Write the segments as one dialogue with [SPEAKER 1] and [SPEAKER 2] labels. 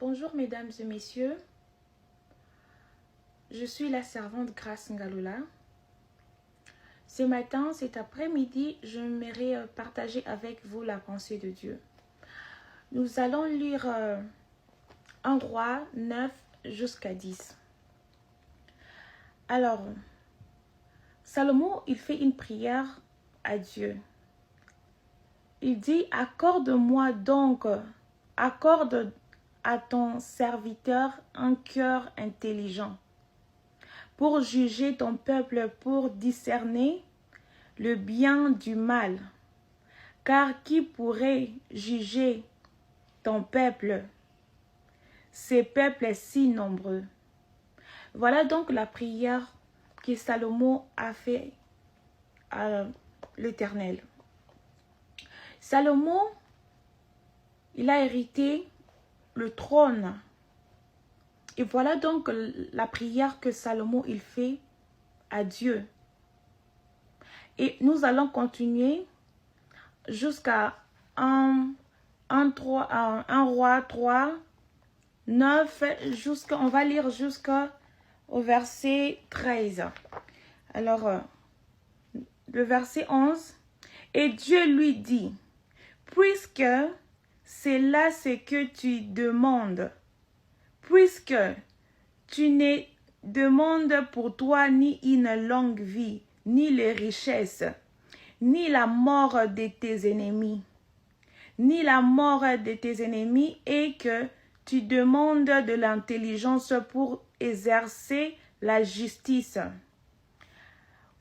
[SPEAKER 1] Bonjour mesdames et messieurs, je suis la servante Grace Ngalola. Ce matin, cet après-midi, j'aimerais partager avec vous la pensée de Dieu. Nous allons lire 1 Roi 9 jusqu'à 10. Alors, Salomon, il fait une prière à Dieu. Il dit, accorde-moi donc, accorde à ton serviteur un cœur intelligent pour juger ton peuple, pour discerner le bien du mal. Car qui pourrait juger ton peuple, ces peuples si nombreux? Voilà donc la prière que Salomon a fait à l'Éternel. Salomon, il a hérité le trône. Et voilà donc la prière que Salomon il fait à Dieu. Et nous allons continuer jusqu'à 1 Roi 3, 9, on va lire jusqu'au verset 13. Alors, le verset 11. Et Dieu lui dit, puisque c'est là ce que tu demandes, puisque tu ne demandes pour toi ni une longue vie, ni les richesses, ni la mort de tes ennemis, ni la mort de tes ennemis, et que tu demandes de l'intelligence pour exercer la justice.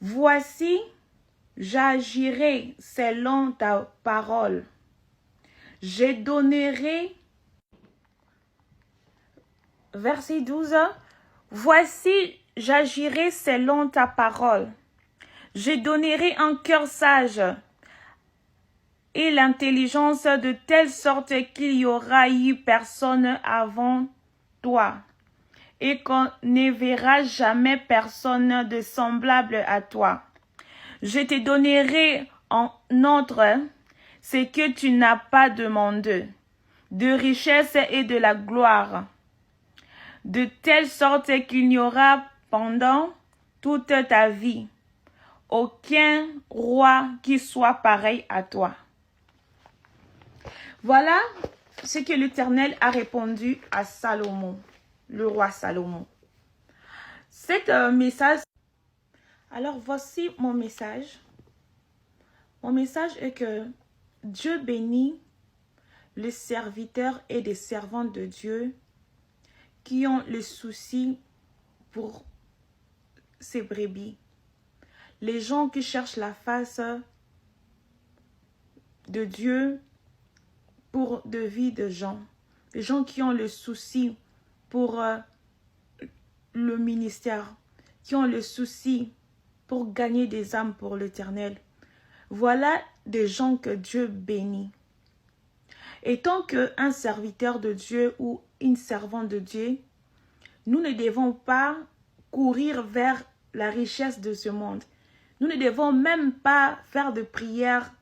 [SPEAKER 1] Voici, j'agirai selon ta parole. Je donnerai, verset 12, voici, j'agirai selon ta parole. Je donnerai un cœur sage et l'intelligence de telle sorte qu'il y aura eu personne avant toi et qu'on ne verra jamais personne de semblable à toi. Je te donnerai en outre ce que tu n'as pas demandé, de richesse et de la gloire, de telle sorte qu'il n'y aura pendant toute ta vie aucun roi qui soit pareil à toi. Voilà ce que l'Éternel a répondu à Salomon, le roi Salomon. Cet message, alors voici mon message. Mon message est que Dieu bénit les serviteurs et les servantes de Dieu qui ont le souci pour ses brebis. Les gens qui cherchent la face de Dieu pour de vie de gens. Les gens qui ont le souci pour le ministère, qui ont le souci pour gagner des âmes pour l'Éternel. Voilà des gens que Dieu bénit. Et tant qu'un serviteur de Dieu ou une servante de Dieu, nous ne devons pas courir vers la richesse de ce monde. Nous ne devons même pas faire de prière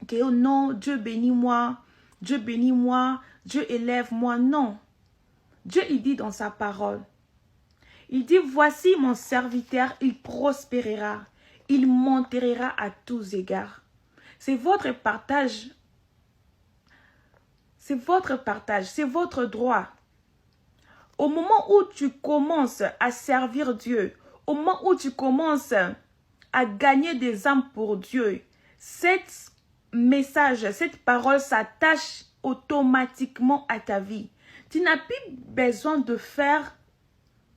[SPEAKER 1] que oh non, Dieu bénis-moi, Dieu bénis-moi, Dieu élève-moi. Non. Dieu, il dit dans sa parole, il dit, voici mon serviteur, il prospérera, il montera à tous égards. C'est votre partage. C'est votre partage, c'est votre droit. Au moment où tu commences à servir Dieu, au moment où tu commences à gagner des âmes pour Dieu, cette message, cette parole s'attache automatiquement à ta vie. Tu n'as plus besoin de faire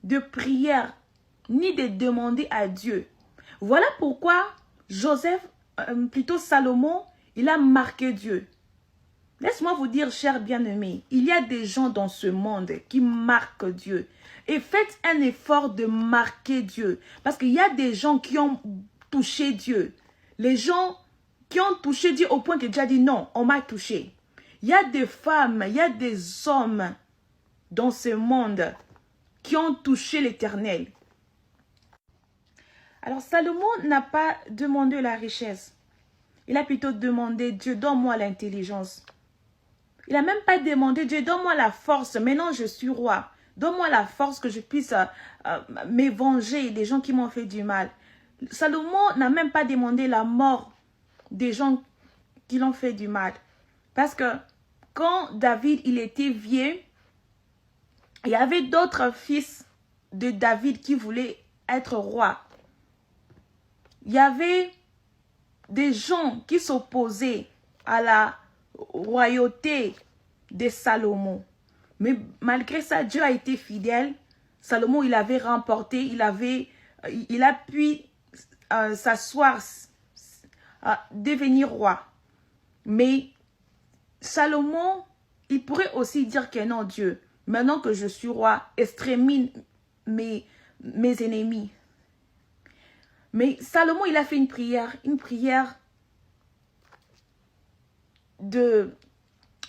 [SPEAKER 1] de prière ni de demander à Dieu. Voilà pourquoi plutôt Salomon, il a marqué Dieu. Laisse-moi vous dire, chers bien-aimés, il y a des gens dans ce monde qui marquent Dieu. Et faites un effort de marquer Dieu. Parce qu'il y a des gens qui ont touché Dieu. Les gens qui ont touché Dieu au point que Dieu a dit non, on m'a touché. Il y a des femmes, il y a des hommes dans ce monde qui ont touché l'Éternel. Alors Salomon n'a pas demandé la richesse. Il a plutôt demandé, Dieu, donne-moi l'intelligence. Il n'a même pas demandé, Dieu, donne-moi la force, maintenant je suis roi. Donne-moi la force que je puisse me venger des gens qui m'ont fait du mal. Salomon n'a même pas demandé la mort des gens qui l'ont fait du mal. Parce que quand David, il était vieux, il y avait d'autres fils de David qui voulaient être rois. Il y avait des gens qui s'opposaient à la royauté de Salomon. Mais malgré ça, Dieu a été fidèle. Salomon, il avait remporté, il a pu s'asseoir, devenir roi. Mais Salomon, il pourrait aussi dire que non, Dieu, maintenant que je suis roi, extermine mes ennemis. Mais Salomon, il a fait une prière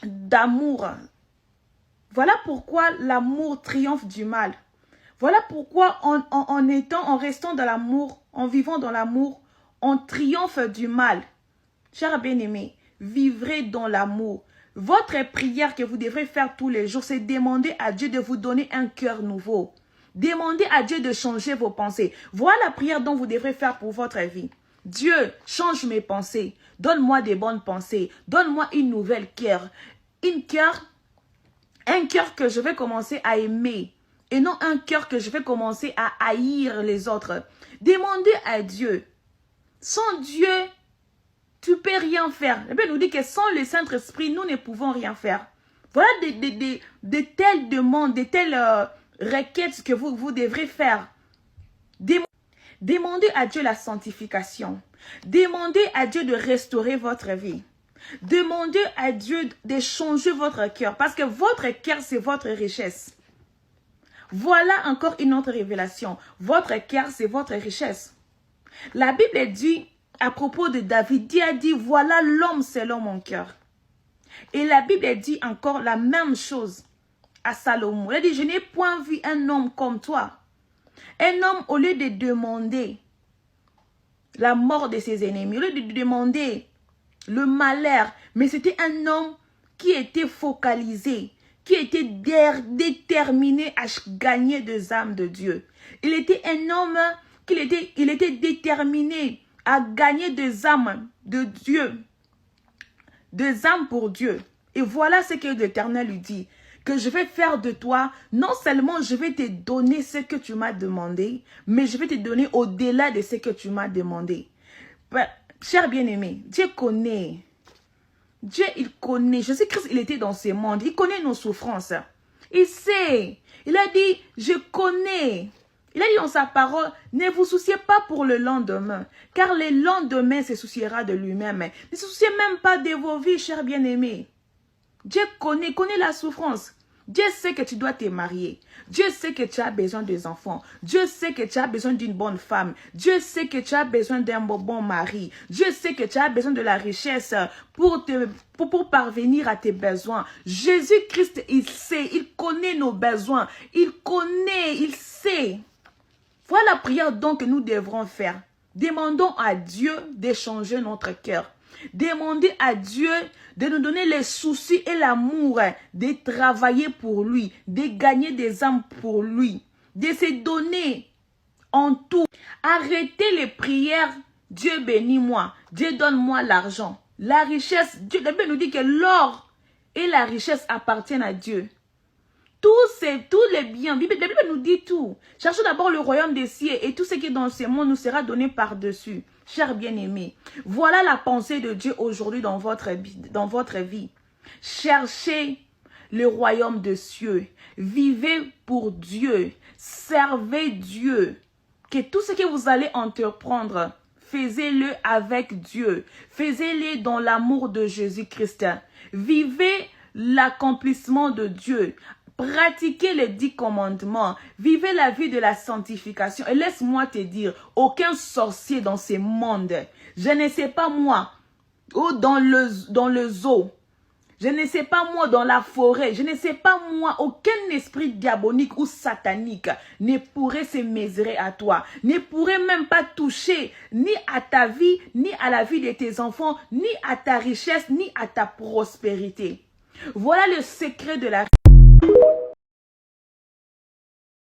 [SPEAKER 1] d'amour. Voilà pourquoi l'amour triomphe du mal. Voilà pourquoi en restant dans l'amour, en vivant dans l'amour, on triomphe du mal. Chers bien-aimés, vivrez dans l'amour. Votre prière que vous devrez faire tous les jours, c'est demander à Dieu de vous donner un cœur nouveau. Demandez à Dieu de changer vos pensées. Voilà la prière dont vous devrez faire pour votre vie. Dieu, change mes pensées. Donne-moi des bonnes pensées. Donne-moi une nouvelle cœur. Un cœur que je vais commencer à aimer. Et non un cœur que je vais commencer à haïr les autres. Demandez à Dieu. Sans Dieu, tu ne peux rien faire. La Bible nous dit que sans le Saint-Esprit, nous ne pouvons rien faire. Voilà de telles demandes, de telles requêtes que vous devrez faire. Demandez à Dieu la sanctification. Demandez à Dieu de restaurer votre vie. Demandez à Dieu de changer votre cœur. Parce que votre cœur, c'est votre richesse. Voilà encore une autre révélation. Votre cœur, c'est votre richesse. La Bible dit, à propos de David, Dieu a dit, voilà l'homme selon mon cœur. Et la Bible dit encore la même chose à Salomon. Elle dit, je n'ai point vu un homme comme toi. Un homme, au lieu de demander la mort de ses ennemis, au lieu de demander le malheur, mais c'était un homme qui était focalisé, qui était déterminé à gagner des âmes de Dieu. Il était un homme il était déterminé à gagner des âmes de Dieu, des âmes pour Dieu. Et voilà ce que l'Éternel lui dit, que je vais faire de toi, non seulement je vais te donner ce que tu m'as demandé, mais je vais te donner au-delà de ce que tu m'as demandé. Cher bien-aimé, Dieu connaît. Dieu, il connaît. Jésus-Christ, il était dans ce monde. Il connaît nos souffrances. Il sait. Il a dit, je connais. Il a dit dans sa parole, ne vous souciez pas pour le lendemain, car le lendemain se souciera de lui-même. Ne se souciez même pas de vos vies, chers bien-aimés. Dieu connaît la souffrance. Dieu sait que tu dois te marier. Dieu sait que tu as besoin des enfants. Dieu sait que tu as besoin d'une bonne femme. Dieu sait que tu as besoin d'un bon mari. Dieu sait que tu as besoin de la richesse pour parvenir à tes besoins. Jésus-Christ, il sait, il connaît nos besoins. Il connaît, il sait. Voilà la prière donc que nous devrons faire. Demandons à Dieu d'échanger notre cœur. Demandez à Dieu de nous donner les soucis et l'amour de travailler pour lui, de gagner des âmes pour lui, de se donner en tout. Arrêtez les prières, Dieu bénis-moi, Dieu donne-moi l'argent. La richesse, la Bible nous dit que l'or et la richesse appartiennent à Dieu. Tous les biens, la Bible nous dit tout. Cherchons d'abord le royaume des cieux et tout ce qui est dans ce monde nous sera donné par-dessus. Chers bien-aimés, voilà la pensée de Dieu aujourd'hui dans votre vie. Cherchez le royaume des cieux. Vivez pour Dieu. Servez Dieu. Que tout ce que vous allez entreprendre, faites-le avec Dieu. Faites-le dans l'amour de Jésus-Christ. Vivez l'accomplissement de Dieu. Pratiquez les 10 commandements. Vivez la vie de la sanctification. Et laisse-moi te dire, aucun sorcier dans ce monde, je ne sais pas moi, ou dans le zoo, je ne sais pas moi dans la forêt, je ne sais pas moi, aucun esprit diabolique ou satanique ne pourrait se mesurer à toi, ne pourrait même pas toucher ni à ta vie, ni à la vie de tes enfants, ni à ta richesse, ni à ta prospérité. Voilà le secret de la